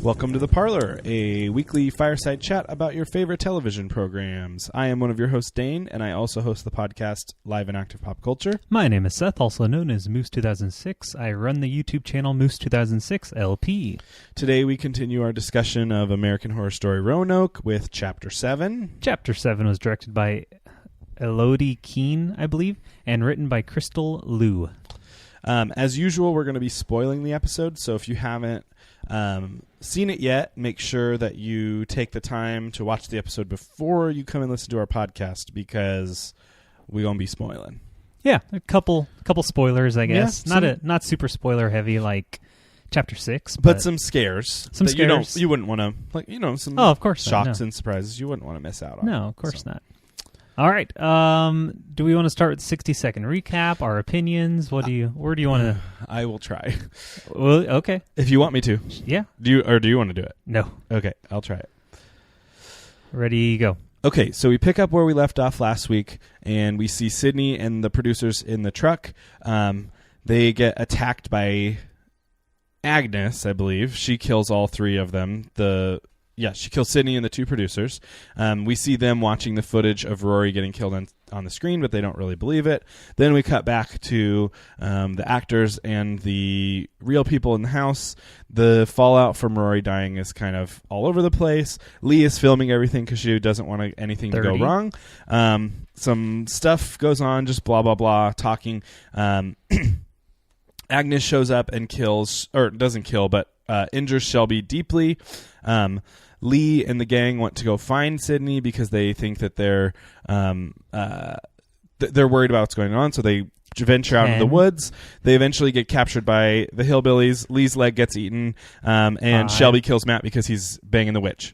Welcome to The Parlor, a weekly fireside chat about your favorite television programs. I am one of your hosts, Dane, and I also host the podcast Live and Active Pop Culture. My name is Seth, also known as Moose2006. I run the YouTube channel Moose2006 LP. Today we continue our discussion of American Horror Story Roanoke with Chapter 7. Chapter 7 was directed by Elodie Keene, I believe, and written by Crystal Liu. As usual, we're going to be spoiling the episode, so if you haven't seen it yet, make sure that you take the time to watch the episode before you come and listen to our podcast, because we're going to be spoiling. Yeah, a couple spoilers, I guess. Yeah, Not super spoiler heavy like Chapter 6, but some scares. Some that scares. You wouldn't want to, some of course shocks no. and surprises you wouldn't want to miss out on. No, of course not. All right. Do we want to start with 60-second recap, our opinions? Where do you want to? I will try. Well, okay. If you want me to. Yeah. Do you want to do it? No. Okay, I'll try it. Ready, go. Okay, so we pick up where we left off last week, and we see Sydney and the producers in the truck. They get attacked by Agnes, I believe. She kills all three of them. She kills Sydney and the two producers. We see them watching the footage of Rory getting killed on the screen, but they don't really believe it. Then we cut back to the actors and the real people in the house. The fallout from Rory dying is kind of all over the place. Lee is filming everything because she doesn't want anything to go wrong. Some stuff goes on, just blah, blah, blah, talking. Agnes shows up and doesn't kill, but injures Shelby deeply. Lee and the gang want to go find Sydney because they think that they're worried about what's going on, so they venture out into the woods. They eventually get captured by the hillbillies. Lee's leg gets eaten, and Shelby kills Matt because he's banging the witch.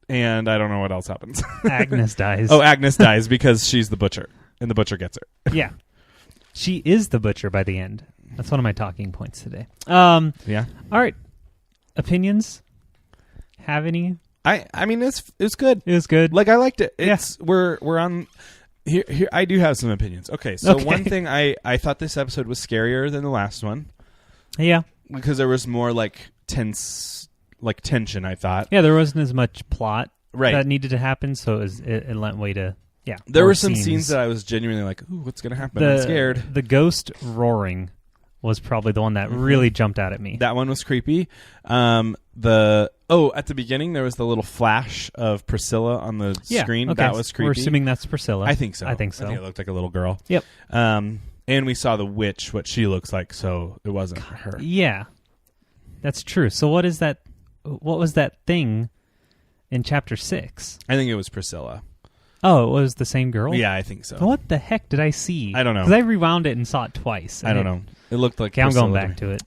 And I don't know what else happens. Agnes dies. Oh, Agnes dies because she's the butcher, and the butcher gets her. Yeah. She is the butcher by the end. That's one of my talking points today. Yeah. All right. Opinions? Have any? I mean, it's good. It was good. Like, I liked it. Yes. Yeah. We're on here. I do have some opinions. Okay. So one thing, I thought this episode was scarier than the last one. Yeah. Because there was more tension, I thought. Yeah, there wasn't as much plot right. that needed to happen, so it lent way to There were some scenes that I was genuinely like, ooh, what's going to happen? I'm scared. The ghost roaring was probably the one that really jumped out at me. That one was creepy. At the beginning there was the little flash of Priscilla on the screen. Okay. That was creepy. We're assuming that's Priscilla. I think so. I think it looked like a little girl. Yep. And we saw the witch, what she looks like, so it wasn't her. Yeah. That's true. So what is that? What was that thing in Chapter 6? I think it was Priscilla. Oh, it was the same girl? Yeah, I think so. What the heck did I see? I don't know. Because I rewound it and saw it twice. I don't know. It looked like I'm Priscilla going back to it.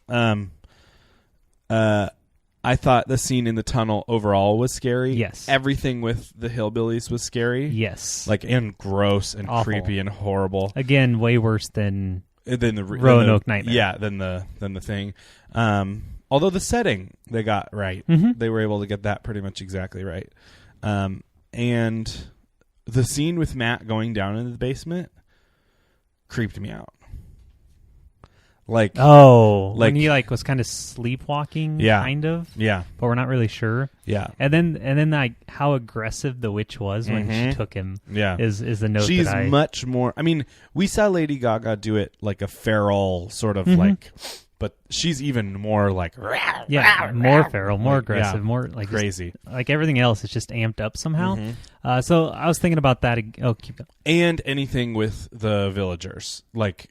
I thought the scene in the tunnel overall was scary. Yes. Everything with the hillbillies was scary. Yes. And gross and awful. Creepy and horrible. Again, way worse than the Roanoke Nightmare. Yeah, than the thing. Although the setting they got right. Mm-hmm. They were able to get that pretty much exactly right. And the scene with Matt going down into the basement creeped me out. When he was kind of sleepwalking, kind of. Yeah. But we're not really sure. Yeah. And then how aggressive the witch was when she took him. Yeah. Is the note She's that much more. I mean, we saw Lady Gaga do it like a feral sort of but she's even more more feral, more aggressive, more crazy. Like everything else is just amped up somehow. So I was thinking about that. Oh, keep going. And anything with the villagers,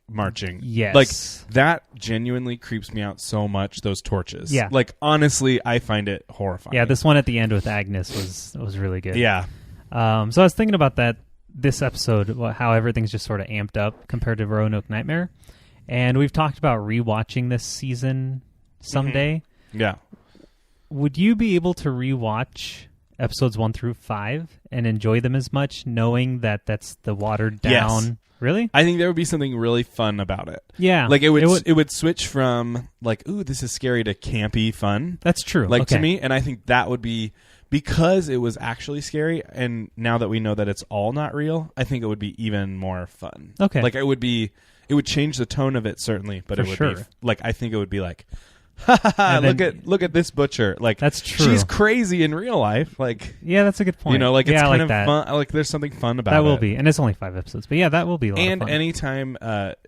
marching. Yes. That genuinely creeps me out so much, those torches. Yeah. Honestly, I find it horrifying. Yeah, this one at the end with Agnes was really good. Yeah. So I was thinking about that this episode, how everything's just sort of amped up compared to Roanoke Nightmare. And we've talked about rewatching this season someday. Yeah. Would you be able to rewatch episodes 1 through 5 and enjoy them as much, knowing that that's the watered down? Yes. Really? I think there would be something really fun about it. Yeah. It would switch from ooh, this is scary to campy fun. That's true. To me, and I think that would be because it was actually scary, and now that we know that it's all not real, I think it would be even more fun. Okay. It would change the tone of it, certainly, but it would be I think it would be Look at this butcher. Like, that's true. She's crazy in real life. Like, yeah, that's a good point. You know, like, it's kind of that. fun. Like, there's something fun about it. That will be, and it's only 5 episodes, but yeah, that will be a lot and of fun. anytime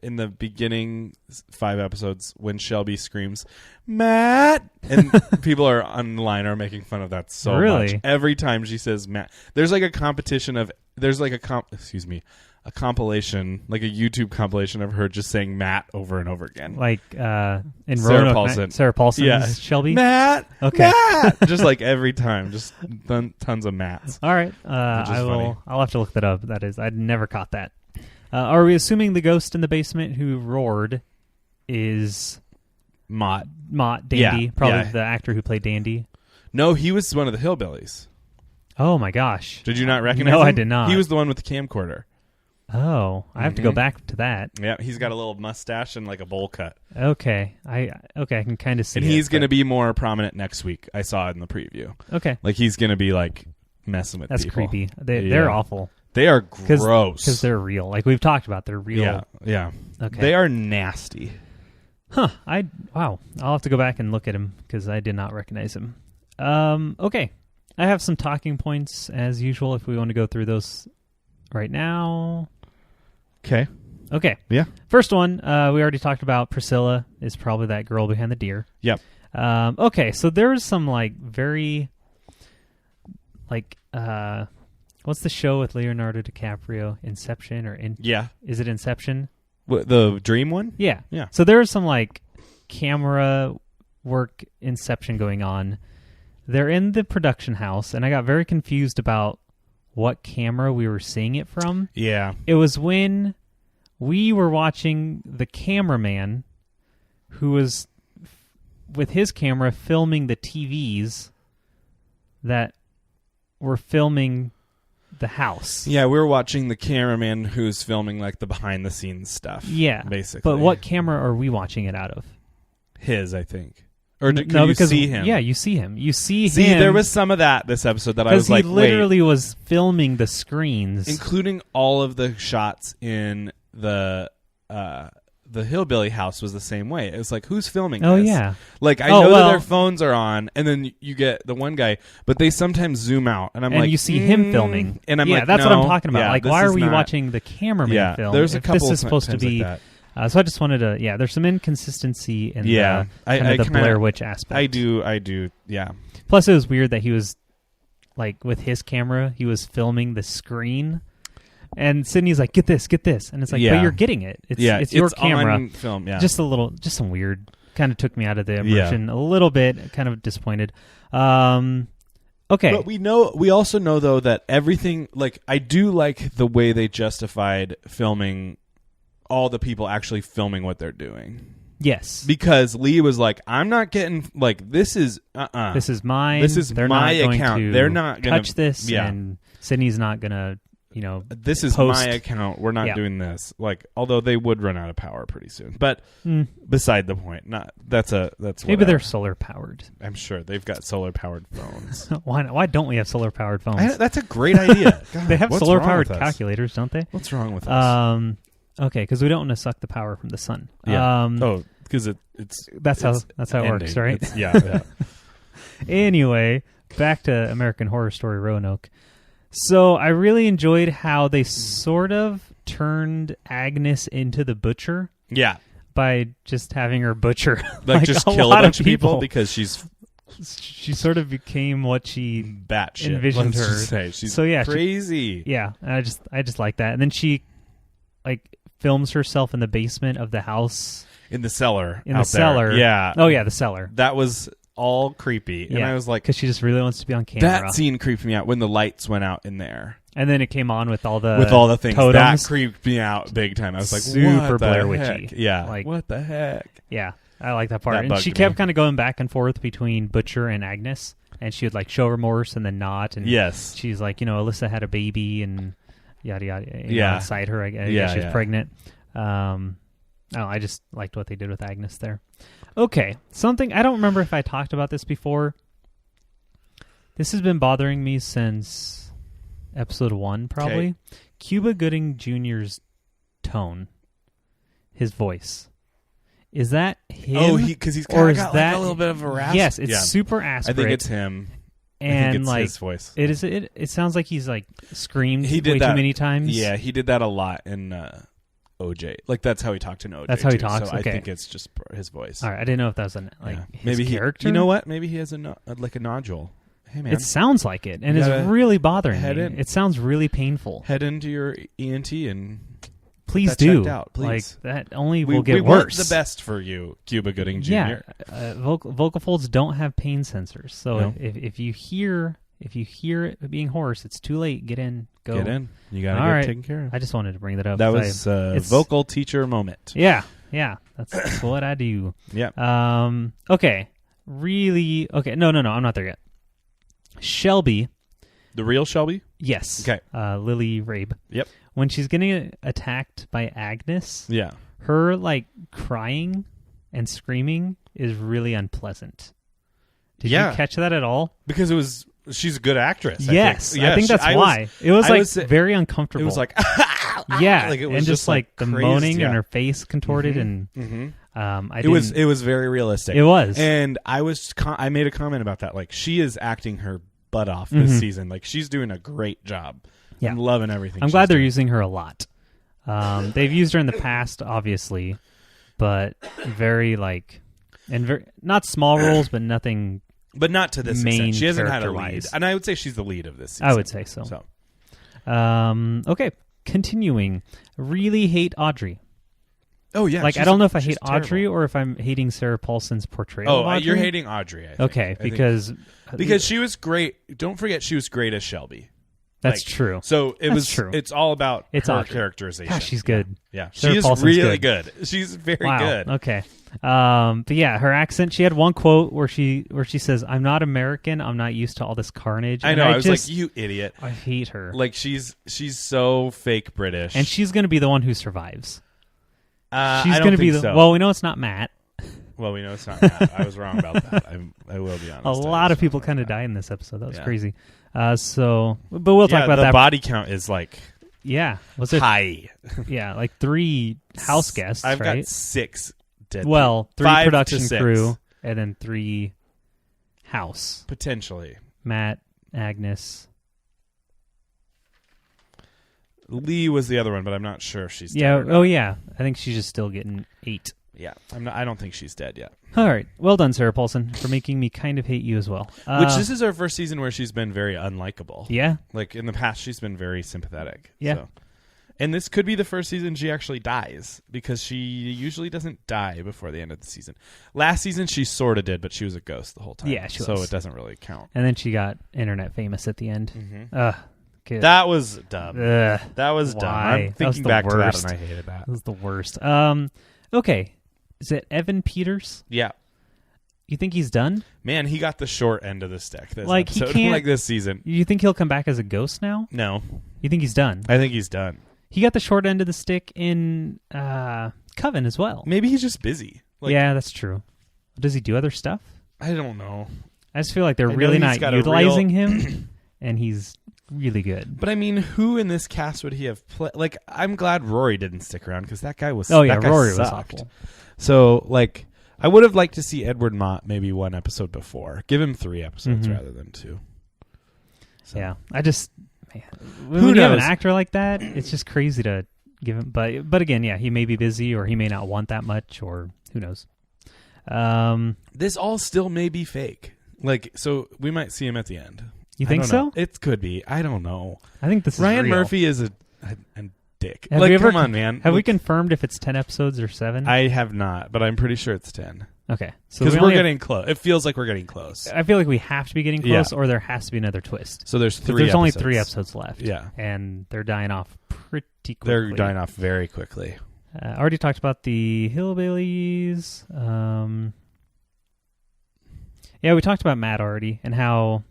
in the beginning 5 episodes when Shelby screams Matt, and people are online are making fun of that so really? much. Every time she says Matt, there's like a competition of a compilation, like a YouTube compilation of her just saying Matt over and over again. Like in Sarah Roanoke, Paulson. Sarah Paulson's Shelby? Matt! Okay. Matt! Just like every time. Just tons of Matts. All right. I'll have to look that up. I'd never caught that. Are we assuming the ghost in the basement who roared is Mott Dandy? Probably the actor who played Dandy. No, he was one of the hillbillies. Oh my gosh. Did you not recognize him? No, I did not. He was the one with the camcorder. Oh, I have to go back to that. Yeah, he's got a little mustache and like a bowl cut. Okay, I can kind of see. And he's going to be more prominent next week. I saw it in the preview. Okay, like he's going to be like messing with That's people. creepy. They're awful. They are gross because they're real. Like we've talked about, they're real. Yeah. Okay, they are nasty. Huh? Wow. I'll have to go back and look at him because I did not recognize him. Okay, I have some talking points as usual. If we want to go through those right now. Okay. Yeah. First one, we already talked about. Priscilla is probably that girl behind the deer. Yep. Okay, so there's some very what's the show with Leonardo DiCaprio? Inception is it Inception? The dream one? Yeah. Yeah. So there's some camera work Inception going on. They're in the production house, and I got very confused about what camera we were seeing it from. Yeah. It was when we were watching the cameraman who was with his camera filming the TVs that were filming the house. Yeah, we were watching the cameraman who's filming like the behind the scenes stuff. Yeah. Basically. But what camera are we watching it out of? His, I think. Or could no, you because see him? Yeah, you see him. See, there was some of that this episode that I was like, he literally was filming the screens. Including all of the shots in the hillbilly house was the same way. It was like, who's filming this? Oh, yeah. Like, I know that their phones are on, and then you get the one guy, but they sometimes zoom out, and I'm like... And you see him filming. And I'm like, that's no, what I'm talking about. Yeah, why are we watching the cameraman film? There's a couple this is supposed to be... like that. So I just wanted to, there's some inconsistency in the Blair Witch aspect. I do, yeah. Plus, it was weird that he was, with his camera, he was filming the screen, and Sydney's like, get this, and it's like, but you're getting it. It's your camera. On film, yeah. Just some weird, kind of took me out of the immersion a little bit, kind of disappointed. Okay. But we also know, though, that everything, I do like the way they justified filming all the people actually filming what they're doing. Yes. Because Lee was like, I'm not getting, this is, This is mine. This is They're my not account. Going to They're not going to touch this, and Sydney's not going to, this is post. my account. We're not doing this. Although they would run out of power pretty soon. But beside the point. That's maybe they're solar powered. I'm sure they've got solar powered phones. Why don't we have solar powered phones? That's a great idea. God, they have solar powered calculators, don't they? What's wrong with us? Okay, because we don't want to suck the power from the sun. Yeah. Because it's that's how it works, right? Yeah. Anyway, back to American Horror Story Roanoke. So I really enjoyed how they sort of turned Agnes into the butcher. Yeah. By just having her butcher just kill a bunch of people because she sort of became what she batshit envisioned her. Just say. She's She, crazy. I just like that. And then she films herself in the basement of the house. In the cellar. Cellar. Yeah. Oh, yeah, the cellar. That was all creepy. And I was like... Because she just really wants to be on camera. That scene creeped me out when the lights went out in there. And then it came on with all the things. Totems. That creeped me out big time. I was like, super what the Blair heck? Witchy. Yeah. What the heck? Yeah. I like that part. That and she kept kind of going back and forth between Butcher and Agnes. And she would show remorse and then not. And yes. She's like, Alyssa had a baby and yada, yada. Inside her, I guess she was pregnant. I just liked what they did with Agnes there. Okay, something I don't remember if I talked about this before. This has been bothering me since episode 1, probably. Okay. Cuba Gooding Jr.'s tone, his voice. Is that him? Oh, because he's kind of got like a little bit of a rasp. Yes, it's super aspirate. I think it's him. And I think it's like his voice. It sounds like he's like screamed he did way that, too many times. Yeah, he did that a lot in OJ. Like that's how he talked in OJ. That's how he too. talks. So okay. I think it's just his voice. All right, I didn't know if that was his maybe character. You know what? Maybe he has a nodule. Hey man, it sounds like it, and it's really bothering me. It sounds really painful. Head into your ENT and please do. Out, please. Like that only will get worse. We want the best for you, Cuba Gooding Jr. Yeah, vocal folds don't have pain sensors, so if you hear it being hoarse, it's too late. Get in, go. Get in. You gotta get taken care of. I just wanted to bring that up. That was a vocal teacher moment. Yeah, that's what I do. Yeah. Okay. Really? Okay. No. I'm not there yet. Shelby. The real Shelby? Yes. Okay. Lily Rabe. Yep. When she's getting attacked by Agnes, yeah, her like crying and screaming is really unpleasant. Did you catch that at all? Because she's a good actress. Yes, I think that's why. It was very uncomfortable. It was like, yeah, like it was and just like the crazed, moaning and her face contorted, and it was very realistic. It was, and I made a comment about that. Like she is acting her butt off this season. Like she's doing a great job. Yeah, I'm loving everything. I'm glad they're using her a lot. They've used her in the past, obviously, but very not small roles, but nothing. But not to this extent. She hasn't had a lead. Wise. And I would say she's the lead of this season. I would say so. Okay, continuing. Really hate Audrey. Oh, yeah. I don't know if I hate Audrey or if I'm hating Sarah Paulson's portrayal of Audrey. You're hating Audrey, I think. Okay, because she was great. Don't forget she was great as Shelby. That's true. So true. It's all about her Audrey. characterization. Gosh, she's good. Yeah. She is really good. She's very good. Okay. But yeah, her accent. She had one quote where she says, "I'm not American. I'm not used to all this carnage." I know. I was like, "You idiot!" I hate her. Like she's so fake British, and she's going to be the one who survives. She's going to be the. Well, we know it's not Matt. Well, we know it's not Matt. I was wrong about that. I will be honest. A lot of people kind of died in this episode. That was crazy. But we'll talk about that. The body count is like. Yeah, was it high? Yeah, like 3 house guests. I've right? got 6 dead. Well, 3 5 production to 6. crew, and then 3 house. Potentially. Matt, Agnes. Lee was the other one, but I'm not sure if she's dead. Yeah. Oh, yeah. I think she's just still getting 8. Yeah, I don't think she's dead yet. All right. Well done, Sarah Paulson, for making me kind of hate you as well. Which this is her first season where she's been very unlikable. Yeah. Like in the past, she's been very sympathetic. Yeah. So. And this could be the first season she actually dies, because she usually doesn't die before the end of the season. Last season, she sort of did, but she was a ghost the whole time. Yeah, she was. So it doesn't really count. And then she got internet famous at the end. Mm-hmm. That was dumb. That was dumb. I'm thinking back to that, and I hated that. That was the worst. Okay. Is it Evan Peters? Yeah. You think he's done? Man, he got the short end of the stick this like episode. He can't, like this season. You think he'll come back as a ghost now? No. You think he's done? I think he's done. He got the short end of the stick in Coven as well. Maybe he's just busy. Yeah, that's true. Does he do other stuff? I don't know. I just feel like they're really not utilizing him, and he's really good. But I mean, who in this cast would he have played? Like, I'm glad Rory didn't stick around, because that guy was. Rory sucked. was awful. So, like, I would have liked to see Edward Mott maybe 1 episode before. Give him 3 episodes rather than 2. So. Yeah, when you have an actor like that, it's just crazy to give him. But again, yeah, he may be busy, or he may not want that much, or who knows. This all still may be fake. Like, so we might see him at the end. You think so? It could be. I don't know. I think this is Ryan real. Murphy is a dick. Come on, man. Have we confirmed if it's 10 episodes or 7? I have not, but I'm pretty sure it's 10. Okay. Because we're getting close. It feels like we're getting close. I feel like we have to be getting close, or there has to be another twist. So there's 3 There's episodes. only 3 episodes left. Yeah. And they're dying off pretty quickly. They're dying off very quickly. I already talked about the Hillbillies. Yeah, we talked about Matt already and how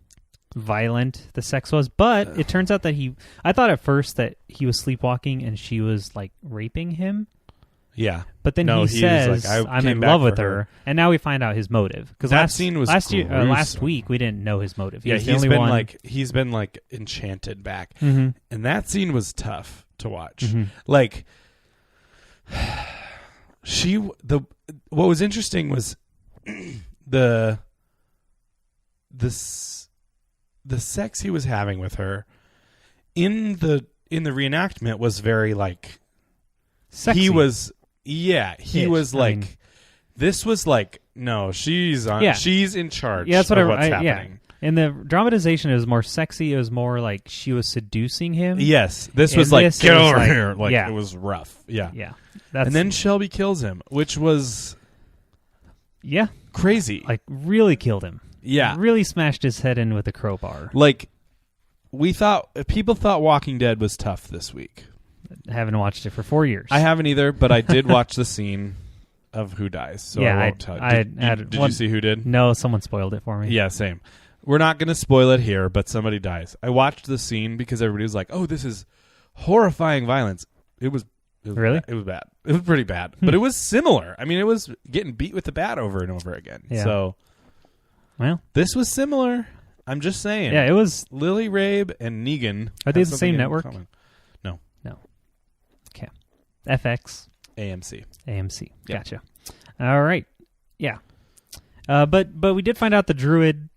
violent the sex was, but it turns out that I thought at first that he was sleepwalking and she was like raping him. Yeah. But then he says, like, I'm in love with her. And now we find out his motive. Because last week we didn't know his motive. He's been like enchanted back. Mm-hmm. And that scene was tough to watch. Mm-hmm. Like what was interesting was the sex he was having with her in the reenactment was very like sexy. He was like this was like no, she's in charge. Yeah, that's what what's happening. Yeah. In the dramatization, it was more sexy. It was more like she was seducing him. Yes, this was like get over here. Like it was rough. Yeah, yeah. And then Shelby kills him, which was crazy. Like really killed him. Yeah, really smashed his head in with a crowbar. Like people thought Walking Dead was tough this week. I haven't watched it for 4 years. I haven't either, but I did watch the scene of who dies. So I won't tell you. Did you see who did? No, someone spoiled it for me. Yeah, same. We're not going to spoil it here, but somebody dies. I watched the scene because everybody was like, "Oh, this is horrifying violence." It was really? It was bad. It was pretty bad, but it was similar. I mean, it was getting beat with the bat over and over again. Yeah. So, well, this was similar. I'm just saying. Yeah, it was. Lily Rabe and Negan. Are they the same network? No. Okay. FX. AMC. Yep. Gotcha. All right. Yeah. But we did find out the druid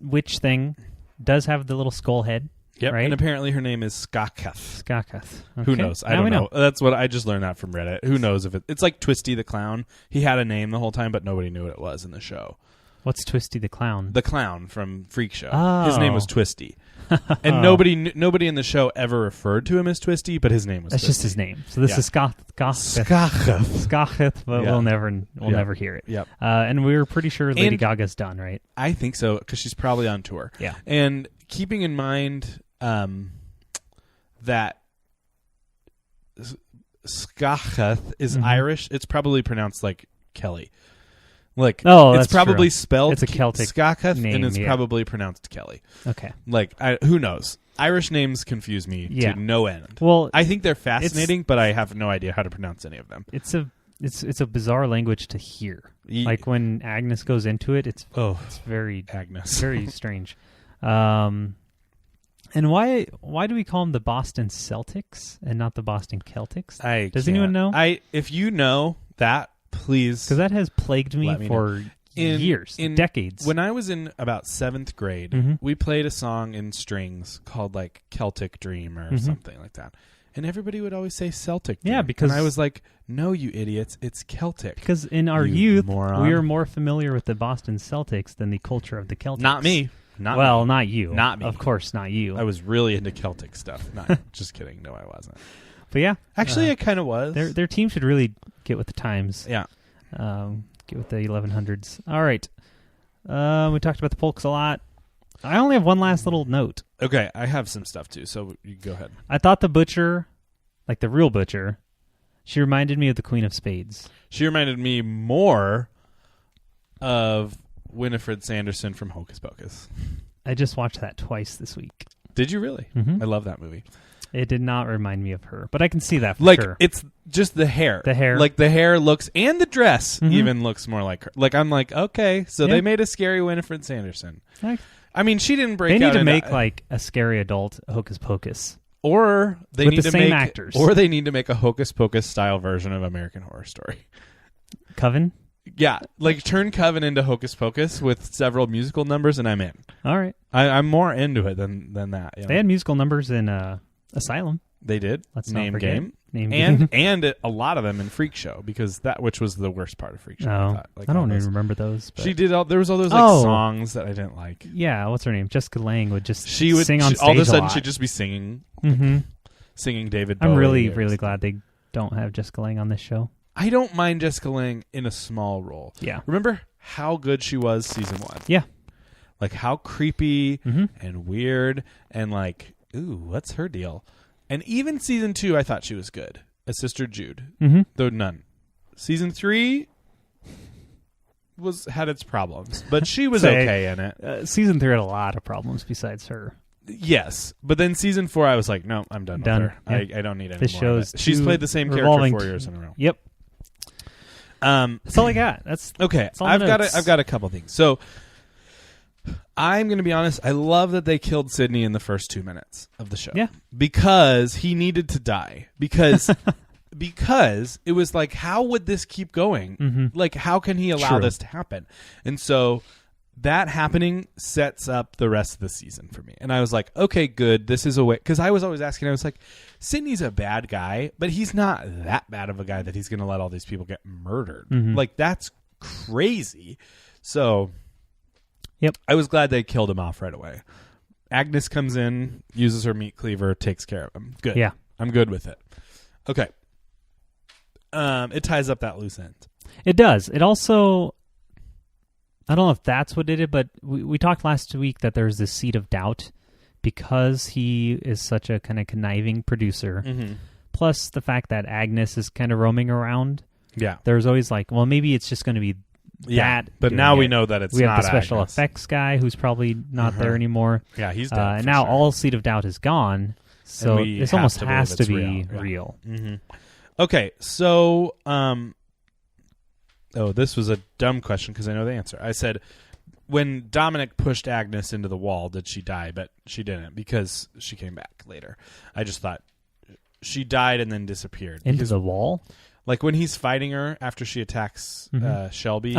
witch thing does have the little skull head. Yep. Right? And apparently her name is Skakath. Okay. Who knows? I don't know. That's what I just learned that from Reddit. Who knows if it's like Twisty the Clown. He had a name the whole time, but nobody knew what it was in the show. What's Twisty the Clown? The clown from Freak Show. Oh. His name was Twisty. And nobody in the show ever referred to him as Twisty, but his name was That's Twisty. just his name. So this is Skakath, but we'll never hear it. Yep. And we were pretty sure Lady Gaga's done, right? I think so, because she's probably on tour. Yeah. And keeping in mind that Skakath is Irish, it's probably pronounced like Kelly. Like, it's probably spelled it's a Celtic Skakath, name, and it's probably pronounced Kelly. Okay. Like, who knows? Irish names confuse me to no end. Well, I think they're fascinating, but I have no idea how to pronounce any of them. It's a bizarre language to hear. Like when Agnes goes into it, it's very Agnes, very strange. And why do we call them the Boston Celtics and not the Boston Celtics? Does anyone know? If you know that, please, because that has plagued me for years, decades. When I was in about 7th grade, we played a song in strings called like Celtic Dream or something like that. And everybody would always say Celtic Dream. Yeah, because I was like, no, you idiots, it's Celtic. Because in our youth, moron. we are more familiar with the Boston Celtics than the culture of the Celtics. Not me. Not you. Not me. Of course, not you. I was really into Celtic stuff. No, just kidding. No, I wasn't. But yeah. Actually, I kind of was. Their team should really get with the times. Yeah. Get with the 1100s. All right. We talked about the polks a lot. I only have one last little note. Okay, I have some stuff too, so you go ahead. I thought the butcher, like the real butcher, she reminded me of the Queen of Spades. She reminded me more of Winifred Sanderson from Hocus Pocus. I just watched that twice this week. Did you really? Mm-hmm. I love that movie. It did not remind me of her, but I can see that for like, sure. It's just the hair. The hair. Like, the hair looks, and the dress even looks more like her. Like, I'm like, okay, so they made a scary Winifred Sanderson. I mean, she didn't break out. They need to make, like, a scary adult Hocus Pocus. Or they need to make actors. Or they need to make a Hocus Pocus style version of American Horror Story. Coven? Yeah, like turn Coven into Hocus Pocus with several musical numbers, and I'm in. All right, I'm more into it than that. You know? They had musical numbers in Asylum. They did. Let's Name not forget. Game. Name Game. And a lot of them in Freak Show, because which was the worst part of Freak Show. Oh, I thought. Like, I don't even remember those. But. She did. There was all those like songs that I didn't like. Yeah, what's her name? Jessica Lange would just sing on stage. All of a sudden, she'd just be singing. Mm-hmm. Singing David Bowie. I'm really glad they don't have Jessica Lange on this show. I don't mind Jessica Lange in a small role. Yeah. Remember how good she was season 1? Yeah. Like how creepy and weird and like, ooh, what's her deal? And even season 2, I thought she was good as Sister Jude. Though none. Season 3 had its problems, but she was okay in it. Season 3 had a lot of problems besides her. Yes, but then season 4, I was like, no, I'm done with her. Yep. I don't need any more of it. She's played the same character 4 years in a row. Yep. That's all I got. That's okay. I've got a couple things. So I'm going to be honest. I love that they killed Sidney in the first 2 minutes of the show. Yeah, because he needed to die. Because because it was like, how would this keep going? Mm-hmm. Like, how can he allow this to happen? And so that happening sets up the rest of the season for me. And I was like, okay, good. This is a way. Because I was always asking, I was like, Sidney's a bad guy, but he's not that bad of a guy that he's going to let all these people get murdered. Mm-hmm. Like, that's crazy. So, yep. I was glad they killed him off right away. Agnes comes in, uses her meat cleaver, takes care of him. Good. Yeah. I'm good with it. Okay. It ties up that loose end. It does. It also, I don't know if that's what did it, but we talked last week that there's this seed of doubt because he is such a kind of conniving producer. Mm-hmm. Plus the fact that Agnes is kind of roaming around. Yeah. There's always like, well, maybe it's just going to be that. But now we know that it's not we have the special Agnes. Effects guy who's probably not there anymore. Yeah, he's dead. And now all seed of doubt is gone. So this almost has to be real. Yeah. Mm-hmm. Okay, so this was a dumb question because I know the answer. I said, when Dominic pushed Agnes into the wall, did she die? But she didn't because she came back later. I just thought she died and then disappeared. Into the wall? Like when he's fighting her after she attacks Shelby,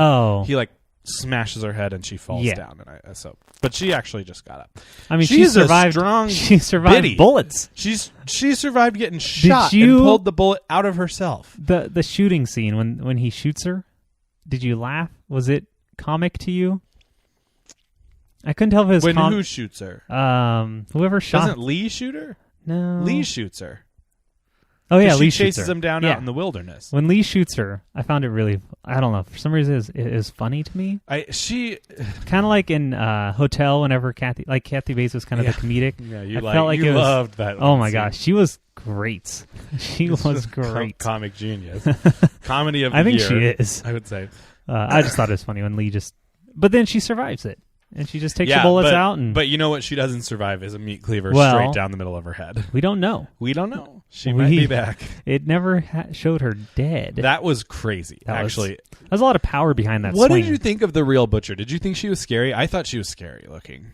he like smashes her head and she falls down. And but she actually just got up. I mean, she survived. She survived biddy. Bullets. She survived getting shot and pulled the bullet out of herself. The shooting scene when he shoots her. Did you laugh? Was it comic to you? I couldn't tell if it was who shoots her. Whoever shot. Doesn't Lee shoot her? No, Lee shoots her. Oh yeah, Lee chases shoots him down out in the wilderness. When Lee shoots her, I found it really. I don't know. For some reason, it is funny to me. She kind of like in Hotel. Whenever Kathy Bates was kind of the comedic. Yeah, you loved that. Oh my gosh, she was great. She was great. Comic genius. Comedy of the year. I think year, she is. I would say. I just thought it was funny when Lee but then she survives it. And she just takes the bullets out. But you know what she doesn't survive is a meat cleaver straight down the middle of her head. We don't know. She might be back. It never showed her dead. That was crazy, actually. There's a lot of power behind that What swing. did you think of the real Butcher? Did you think she was scary? I thought she was scary looking.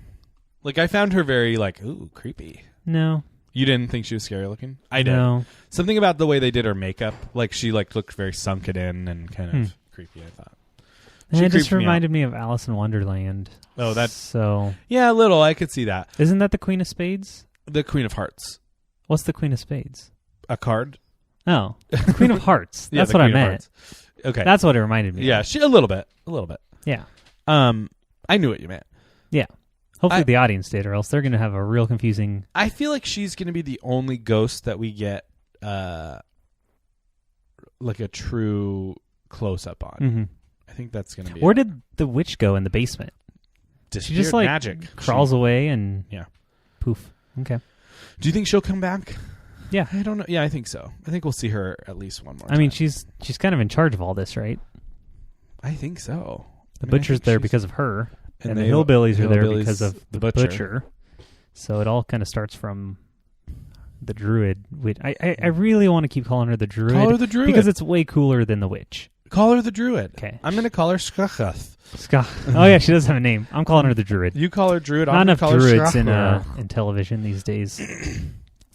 Like, I found her very, ooh, creepy. No. You didn't think she was scary looking? I did. No. Something about the way they did her makeup. Like, she looked very sunken in and kind of creepy, I thought. And it just reminded me of Alice in Wonderland. Oh, that's... So... Yeah, a little. I could see that. Isn't that the Queen of Spades? The Queen of Hearts. What's the Queen of Spades? A card? Oh. The Queen of Hearts. That's what I meant. Okay. That's what it reminded me of. A little bit. Yeah. I knew what you meant. Yeah. Hopefully the audience did, or else they're going to have a real confusing... I feel like she's going to be the only ghost that we get a true close-up on. Mm-hmm. I think that's going to be... Where did the witch go in the basement? She just magic. Crawls away and poof. Okay. Do you think she'll come back? Yeah. I don't know. Yeah, I think so. I think we'll see her at least one more time. I mean, she's kind of in charge of all this, right? I think so. The butcher's there because of her, and the hillbillies are there because of the butcher. So it all kind of starts from the druid. I really want to keep calling her the druid. Call her the druid. Because it's way cooler than the witch. Call her the druid. Okay. I'm going to call her Skachath. Oh, yeah, she does have a name. I'm calling her the druid. You call her druid. Not enough druids in television these days.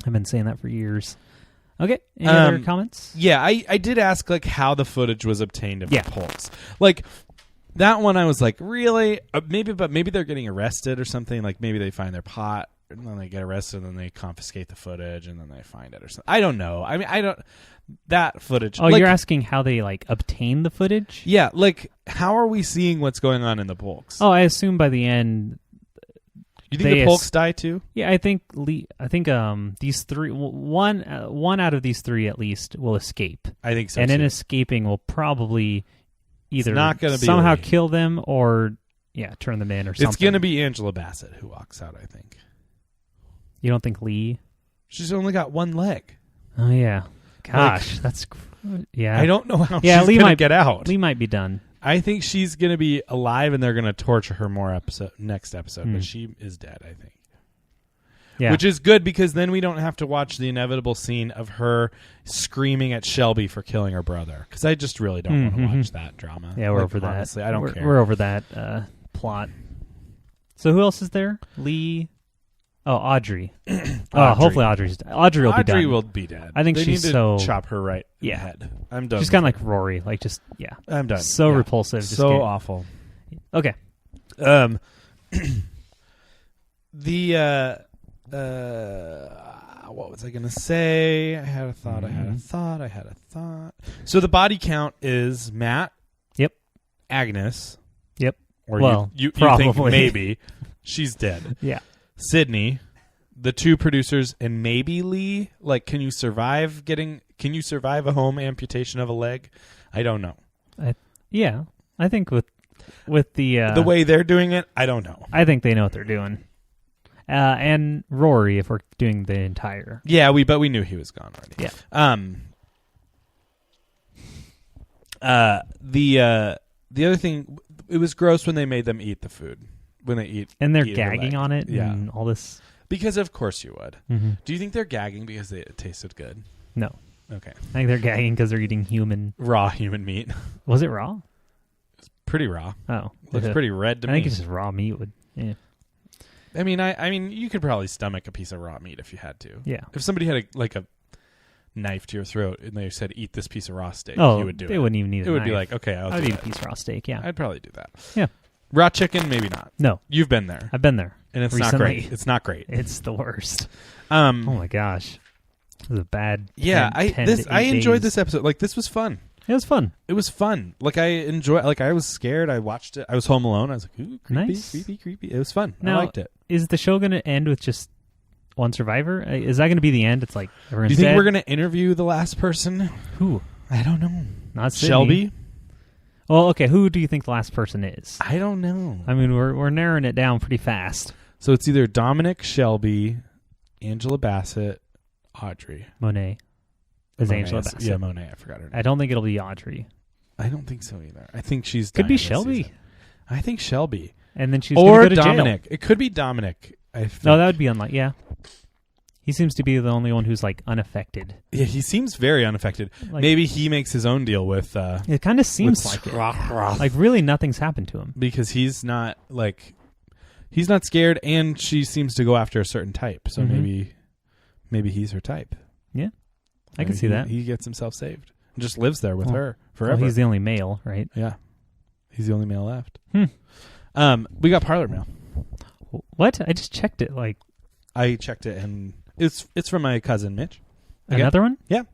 I've been saying that for years. Okay. Any other comments? Yeah, I did ask how the footage was obtained of the polls. That one I was like, really? Maybe they're getting arrested or something. Like maybe they find their pot and then they get arrested and then they confiscate the footage and then they find it or something. I don't know. I mean, that footage. Oh, you're asking how they obtain the footage? Yeah, how are we seeing what's going on in the polks? Oh, I assume by the end. You think the polks die too? Yeah, I think these three, one out of these three at least will escape. I think so. And too. in escaping will probably either not gonna be somehow Lee. Kill them or turn them in or something. It's going to be Angela Bassett who walks out, I think. You don't think Lee? She's only got one leg. Oh yeah. Gosh, that's yeah. I don't know how she's going to get out. Lee might be done. I think she's going to be alive and they're going to torture her more next episode, but she is dead, I think. Yeah. Which is good because then we don't have to watch the inevitable scene of her screaming at Shelby for killing her brother. Because I just really don't want to watch that drama. Yeah, we're over honestly, that. I don't care. We're over that plot. So who else is there? Lee. Oh, Audrey. Hopefully Audrey will be done. Audrey will be dead. I think they she's need to so chop her right in the head. I'm done. She's kind of like Rory. Like just I'm done. So repulsive. Just so awful. Okay. What was I going to say? I had a thought. So the body count is Matt. Yep. Agnes. Yep. Or you think maybe she's dead. Yeah. Sydney, the two producers, and maybe Lee. Like, can you survive a home amputation of a leg? I don't know. I think with the way they're doing it, I don't know. I think they know what they're doing. And Rory, if we're doing the entire. Yeah, but we knew he was gone already. Yeah. The other thing, it was gross when they made them eat the food. When they eat, and they're gagging on it, yeah, and all this. Because of course you would. Mm-hmm. Do you think they're gagging because it tasted good? No. Okay. I think they're gagging because they're eating raw human meat. Was it raw? It's pretty raw. Oh, looks pretty red to me. I think it's just raw meat. I mean, you could probably stomach a piece of raw meat if you had to. Yeah. If somebody had a knife to your throat and they said eat this piece of raw steak, you would do it. They wouldn't even need a knife. It would be like, okay, I'd eat a piece of raw steak. Yeah. I'd probably do that. Yeah. Raw chicken, maybe not. No. You've been there. I've been there. And it's recently. not great. It's not great. It's the worst. Oh my gosh. It was a bad 10 I enjoyed this episode. Like, this was fun. It was fun. It was fun. Like, I was scared. I watched it. I was home alone. I was like, ooh, creepy, nice. creepy. It was fun. Now, I liked it. Is the show going to end with just one survivor? Is that going to be the end? It's like everyone's Do you think dead? we're going to interview the last person? Who? I don't know. Not Sydney. Shelby? Well, okay. Who do you think the last person is? I don't know. I mean, we're narrowing it down pretty fast. So it's either Dominic, Shelby, Angela Bassett, Audrey. Monet. Angela Bassett. Yeah, Monet. I forgot her name. I don't think it'll be Audrey. I don't think so either. I think she's could be Shelby. Season. I think Shelby. And then she's or gonna go to Dominic. Jail. It could be Dominic. No, that would be unlikely. Yeah. He seems to be the only one who's like unaffected. Yeah, he seems very unaffected. Like, maybe he makes his own deal with. It kind of seems like it. Like really, nothing's happened to him because he's not scared, and she seems to go after a certain type. So maybe he's her type. Yeah, I can see that. He gets himself saved and just lives there with her forever. Well, he's the only male, right? Yeah, he's the only male left. We got Parlor mail. What? I just checked it. Like I checked it and. It's from my cousin Mitch. Another one? Yeah.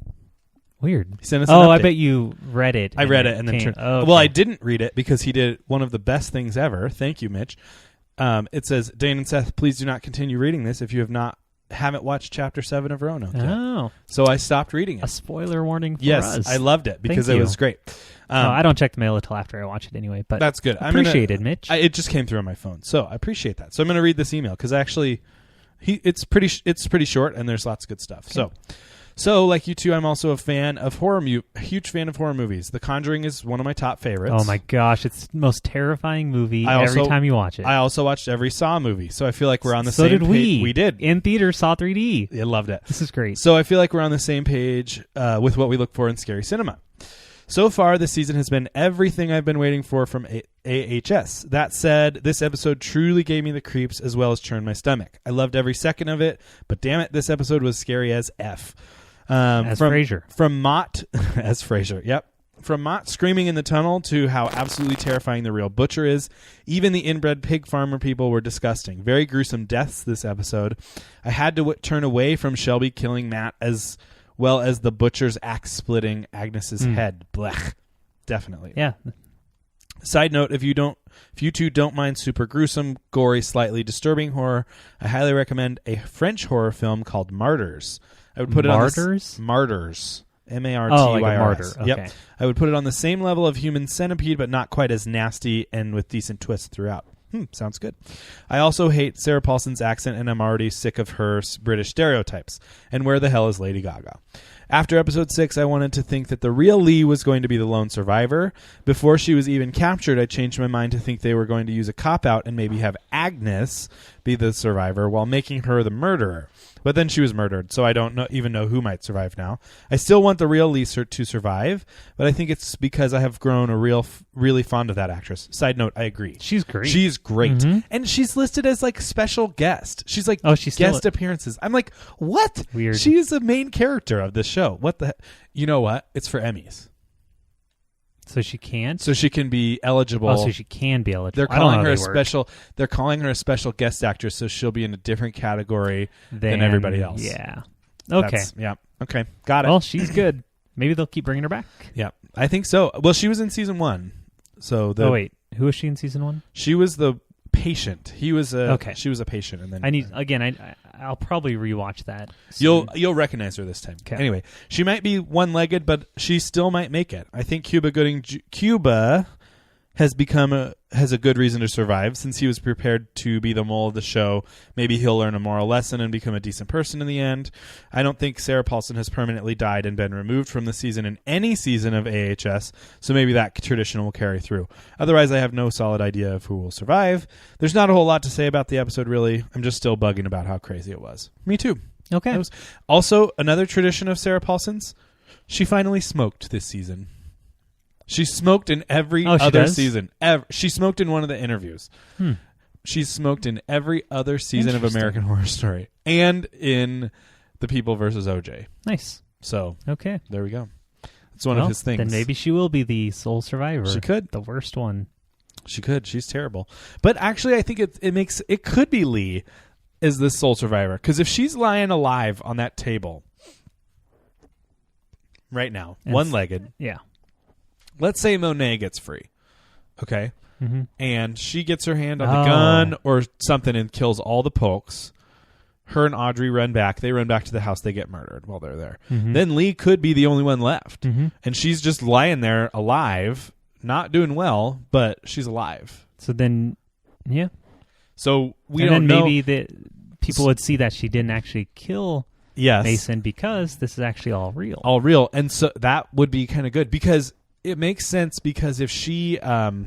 Weird. He sent us an update. I bet you read it. I read it and then turned. Okay. Well, I didn't read it because he did one of the best things ever. Thank you, Mitch. It says, Dane and Seth, please do not continue reading this if you haven't watched Chapter 7 of Roanoke yet. Oh. So I stopped reading it. A spoiler warning for us. Yes, I loved it because it was great. I don't check the mail until after I watch it anyway. But that's good. Appreciated, Mitch. It just came through on my phone, so I appreciate that. So I'm going to read this email because actually... It's pretty short and there's lots of good stuff. Okay. So like you two, I'm also a fan of huge fan of horror movies. The Conjuring is one of my top favorites. Oh my gosh, it's the most terrifying movie every time you watch it. I also watched every Saw movie, so I feel like we're on the same page. So did we. We did. In theater, Saw 3D. I loved it. This is great. So I feel like we're on the same page with what we look for in scary cinema. So far, this season has been everything I've been waiting for from AHS. That said, this episode truly gave me the creeps as well as churned my stomach. I loved every second of it, but damn it, this episode was scary as F. Frasier. From Mott, as Frasier, yep. From Mott screaming in the tunnel to how absolutely terrifying the real butcher is, even the inbred pig farmer people were disgusting. Very gruesome deaths this episode. I had to turn away from Shelby killing Matt as... well as the butcher's axe splitting Agnes's head. Blech. Definitely. Yeah. Side note, if you two don't mind super gruesome, gory, slightly disturbing horror, I highly recommend a French horror film called Martyrs. I would put Martyrs? it on Martyrs. M-A-R-T-Y-R-S. Oh, like a martyr. Okay. Yep. I would put it on the same level of Human Centipede, but not quite as nasty and with decent twists throughout. Sounds good. I also hate Sarah Paulson's accent, and I'm already sick of her British stereotypes. And where the hell is Lady Gaga? After episode 6, I wanted to think that the real Lee was going to be the lone survivor. Before she was even captured, I changed my mind to think they were going to use a cop-out and maybe have Agnes be the survivor while making her the murderer. But then she was murdered, so I don't even know who might survive now. I still want the real Lee to survive, but I think it's because I have grown really fond of that actress. Side note, I agree. She's great. She's great. And she's listed as like special guest. She's like, she's guest appearances. I'm like, what? Weird. She is the main character of this show. What the? You know what? It's for Emmys. So she can't. So she can be eligible. Oh, so she can be eligible. They're calling her a special. They're calling her a special guest actress, so she'll be in a different category than everybody else. Yeah. Okay. Okay. Got it. Well, she's good. Maybe they'll keep bringing her back. Yeah, I think so. Well, she was in season 1. So wait, who was she in season 1? She was the patient. He was a. Okay. She was a patient, and then I'll probably rewatch that soon. You'll recognize her this time. Okay. Anyway, she might be one-legged, but she still might make it. I think Cuba has a good reason to survive since he was prepared to be the mole of the show. Maybe he'll learn a moral lesson and become a decent person in the end. I don't think Sarah Paulson has permanently died and been removed from the season in any season of AHS, so maybe that tradition will carry through. Otherwise, I have no solid idea of who will survive. There's not a whole lot to say about the episode, really. I'm just still bugging about how crazy it was. Me too. Okay. Also, another tradition of Sarah Paulson's, she finally smoked this season. She smoked in every other season. She smoked in one of the interviews. She's smoked in every other season of American Horror Story and in The People vs. OJ. Nice. So, okay, there we go. It's one of his things. Then maybe she will be the sole survivor. She could. The worst one. She could. She's terrible. But actually, I think it could be Lee as the sole survivor, because if she's lying alive on that table right now, one-legged. Yeah. Let's say Monet gets free, okay? And she gets her hand on the gun or something and kills all the pokes. Her and Audrey run back. They run back to the house. They get murdered while they're there. Then Lee could be the only one left. And she's just lying there alive, not doing well, but she's alive. So then, yeah. So we don't know. Maybe the people would see that she didn't actually kill Mason because this is actually all real. All real. And so that would be kind of good because it makes sense, because if she I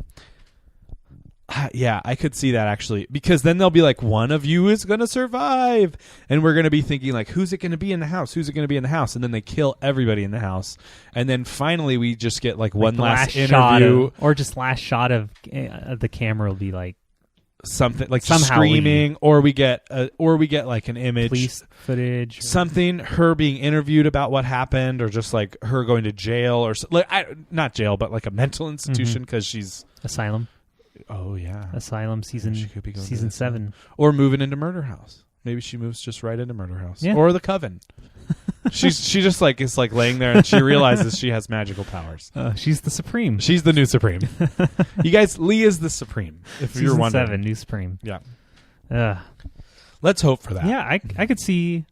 could see that actually, because then they'll be like, one of you is going to survive, and we're going to be thinking like, who's it going to be in the house, and then they kill everybody in the house, and then finally we just get like one last interview last shot of the camera will be like something like screaming, or we get like an image, police footage, something, her being interviewed about what happened, or just like her going to jail, or not jail, but like a mental institution, because she's asylum. Oh yeah, asylum season 7, or moving into Murder House. Maybe she moves just right into Murder House, or the Coven. She just like is like laying there, and she realizes she has magical powers. She's the Supreme. She's the new Supreme. You guys, Lee is the Supreme. If season you're wondering, 7, new Supreme. Yeah. Let's hope for that. Yeah, I could see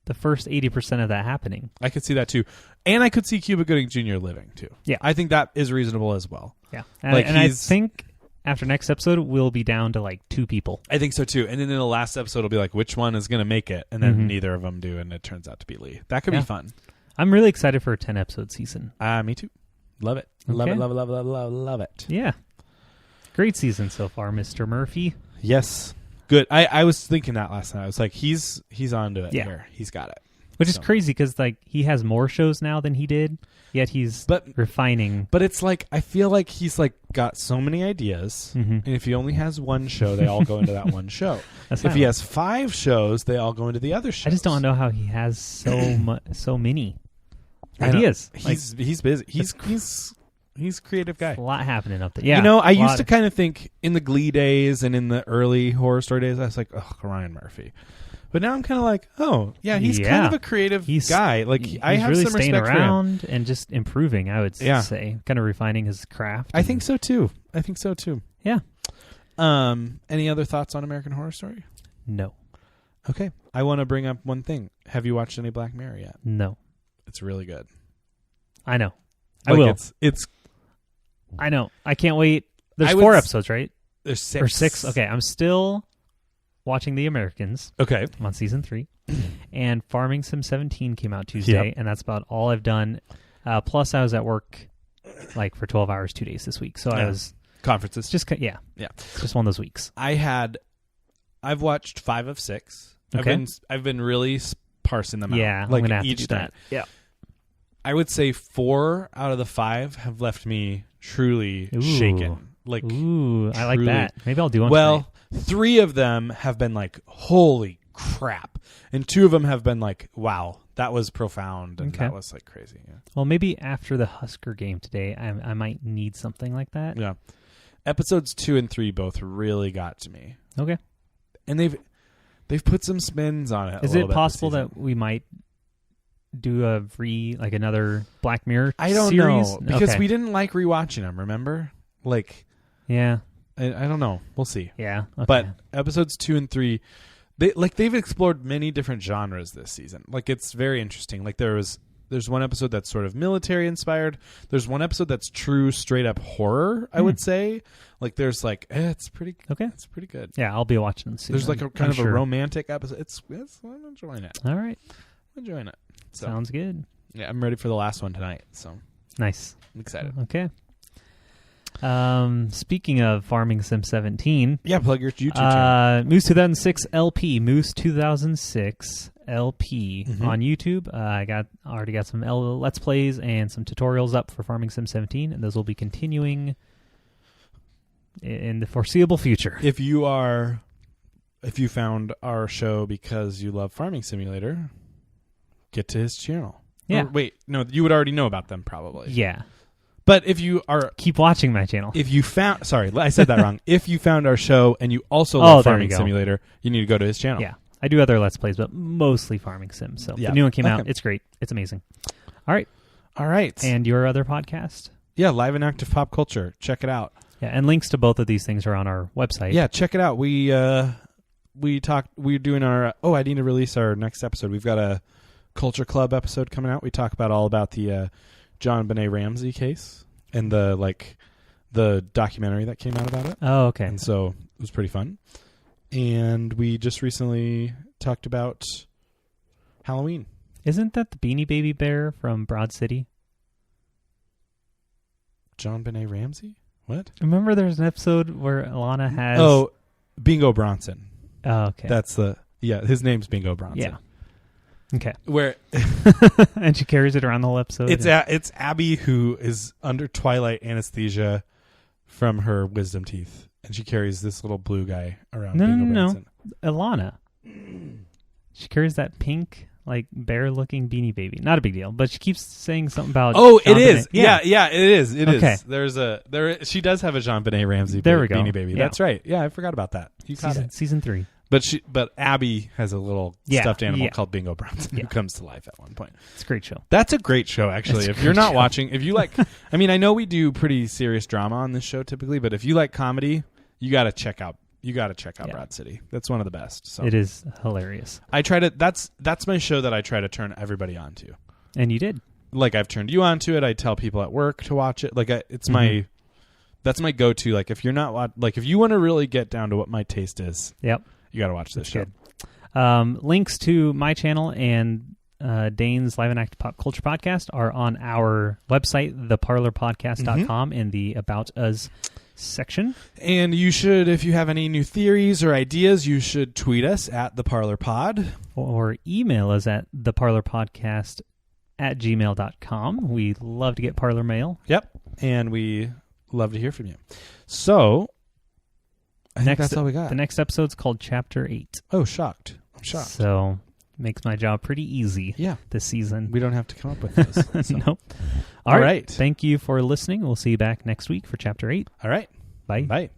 the first 80% of that happening. I could see that too, and I could see Cuba Gooding Jr. living too. Yeah, I think that is reasonable as well. Yeah, and I think after next episode, we'll be down to like 2 people. I think so too. And then in the last episode, it'll be like, which one is going to make it? And then neither of them do, and it turns out to be Lee. That could be fun. I'm really excited for a 10-episode season. Me too. Love it. Okay. Love it. Yeah. Great season so far, Mr. Murphy. Yes. Good. I was thinking that last night. I was like, he's onto it here. He's got it. Which is crazy because like he has more shows now than he did, yet he's refining. But it's like, I feel like he's like got so many ideas, and if he only has one show, they all go into that one show. If he has 5 shows, they all go into the other shows. I just don't know how he has so many ideas. He's busy. He's a creative guy. A lot happening up there. Yeah, you know, I used to kind of think in the Glee days and in the early Horror Story days, I was like, oh, Ryan Murphy. But now I'm kind of like, oh, yeah, he's kind of a creative guy. Like, I have really some respect staying around for him. And just improving, I would say. Kind of refining his craft. I think so, too. Yeah. Any other thoughts on American Horror Story? No. Okay. I want to bring up one thing. Have you watched any Black Mirror yet? No. It's really good. I know. I will. It's. I know. I can't wait. There's 4 episodes, right? There's 6. Or 6. Okay, I'm still watching The Americans. Okay. I'm on season 3. And Farming Sim 17 came out Tuesday, and that's about all I've done. Plus, I was at work like for 12 hours 2 days this week. So I was... Conferences. Just one of those weeks. I've watched 5 of 6. Okay. I've been really parsing them out. Yeah, like I'm gonna have each to do time. that. Yeah. I would say 4 out of the 5 have left me truly shaken. Like, ooh, I like truly. that. Maybe I'll do one. Well, 3 of them have been like, holy crap, and 2 of them have been like, wow, that was profound, and that was like crazy. Yeah. Well, maybe after the Husker game today, I might need something like that. Yeah. Episodes 2 and 3 both really got to me. Okay. And they've put some spins on it. Is it possible that we might do another Black Mirror I don't series? know, because we didn't like rewatching them, remember? Like, yeah. I don't know. We'll see. Yeah. Okay. But episodes 2 and 3, they've explored many different genres this season. Like, it's very interesting. Like, there's one episode that's sort of military inspired. There's one episode that's true straight up horror, I would say. Like, there's like, it's pretty good. Yeah, I'll be watching soon. There's like a kind of a romantic episode. I'm enjoying it. All right. I'm enjoying it. So, sounds good. Yeah, I'm ready for the last one tonight. So nice. I'm excited. Okay. Speaking of Farming Sim 17, plug your YouTube channel. Moose 2006 LP, Moose 2006 LP on YouTube. I already got some Let's Plays and some tutorials up for Farming Sim 17, and those will be continuing in the foreseeable future. If you found our show because you love Farming Simulator, get to his channel. Yeah. Or, wait, no, you would already know about them probably. Yeah. But if you are... Keep watching my channel. If you found... Sorry, I said that wrong. If you found our show and you also love Farming Simulator, you need to go to his channel. Yeah. I do other Let's Plays, but mostly Farming Sim. So the new one came out. It's great. It's amazing. All right. And your other podcast? Yeah, Live and Active Pop Culture. Check it out. Yeah, and links to both of these things are on our website. Yeah, check it out. We're doing our... Oh, I need to release our next episode. We've got a Culture Club episode coming out. We talk all about the... John Benet Ramsey case and the documentary that came out about it. Oh, okay. And so it was pretty fun. And we just recently talked about Halloween. Isn't that the Beanie Baby Bear from Broad City? John Benet Ramsey? What? Remember there's an episode where Alana has... Oh, Bingo Bronson. Oh, okay. That's his name's Bingo Bronson. Yeah. Okay. Where and she carries it around the whole episode. It's Abby who is under twilight anesthesia from her wisdom teeth, and she carries this little blue guy around. No. Alana. She carries that pink, like bear-looking Beanie Baby. Not a big deal, but she keeps saying something about. Oh, John it is. Benet. Yeah, it is. It okay. is. She does have a Jean Benet Ramsey. There we go. Beanie Baby. Yeah. That's right. Yeah, I forgot about that. You caught it. Season 3. But Abby has a little stuffed animal called Bingo Bronson who comes to life at one point. It's a great show. That's a great show, actually. If you're not watching, if you like, I mean, I know we do pretty serious drama on this show typically, but if you like comedy, you got to check out Broad City. That's one of the best. So it is hilarious. That's my show that I try to turn everybody onto. And you did. Like, I've turned you onto it. I tell people at work to watch it. Like, it's my that's my go-to. Like, if you're not if you want to really get down to what my taste is. Yep. You got to watch this show. Links to my channel and Dane's Live and Active Pop Culture Podcast are on our website, theparlorpodcast.com, in the About Us section. And you should, if you have any new theories or ideas, you should tweet us at theparlorpod. Or email us at theparlorpodcast@gmail.com. We love to get parlor mail. Yep. And we love to hear from you. So... I think that's all we got. The next episode's called Chapter 8. Oh, I'm shocked. So, makes my job pretty easy this season. We don't have to come up with those. So. Nope. All right. Thank you for listening. We'll see you back next week for Chapter 8. All right. Bye. Bye.